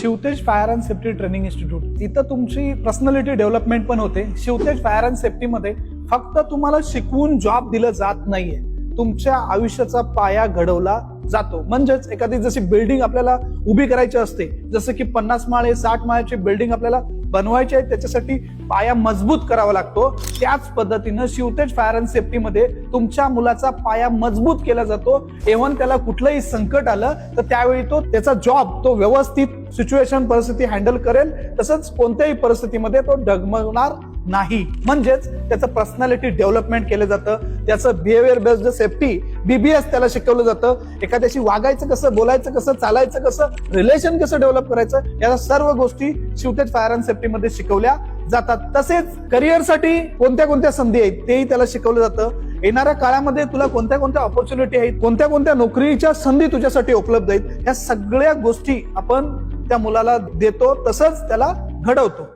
Shivtej fire and safety training institute, इथं तुमची personality development पण होते. शिवतेज फायर अँड सेफ्टी मध्ये फक्त तुम्हाला शिकवून जॉब दिलं जात नाहीये, तुमच्या आयुष्याचा पाया घडवला जातो. म्हणजेच एखादी जशी बिल्डिंग आपल्याला उभी करायची असते, जसं की 50 माळे 60 माळ्याची बिल्डिंग आपल्याला बनवायची आहे, त्याच्यासाठी पाया मजबूत करावा लागतो. त्याच पद्धतीनं शिवतेज फायर अँड सेफ्टी मध्ये तुमच्या मुलाचा पाया मजबूत केला जातो. इव्हन त्याला कुठलंही संकट आलं तर त्यावेळी तो त्याचा जॉब तो व्यवस्थित सिच्युएशन परिस्थिती हँडल करेल, तसंच कोणत्याही परिस्थितीमध्ये तो डगमगणार नाही. म्हणजेच त्याचं पर्सनॅलिटी डेव्हलपमेंट केलं जातं, त्याचं बिहेवियर बेस्ड सेफ्टी BBS त्याला शिकवलं जातं. एखाद्याशी वागायचं कसं, बोलायचं कसं, चालायचं कसं, रिलेशन कसं डेव्हलप करायचं, या सर्व गोष्टी शिवतेज फायर अँड सेफ्टी मध्ये शिकवल्या जातात. तसेच करिअरसाठी कोणत्या कोणत्या संधी आहेत तेही त्याला शिकवलं जातं. येणाऱ्या काळामध्ये तुला कोणत्या कोणत्या ऑपॉर्च्युनिटी आहेत, कोणत्या कोणत्या नोकरीच्या संधी तुझ्यासाठी उपलब्ध आहेत, या सगळ्या गोष्टी आपण त्या मुलाला देतो, तसंच त्याला घडवतो.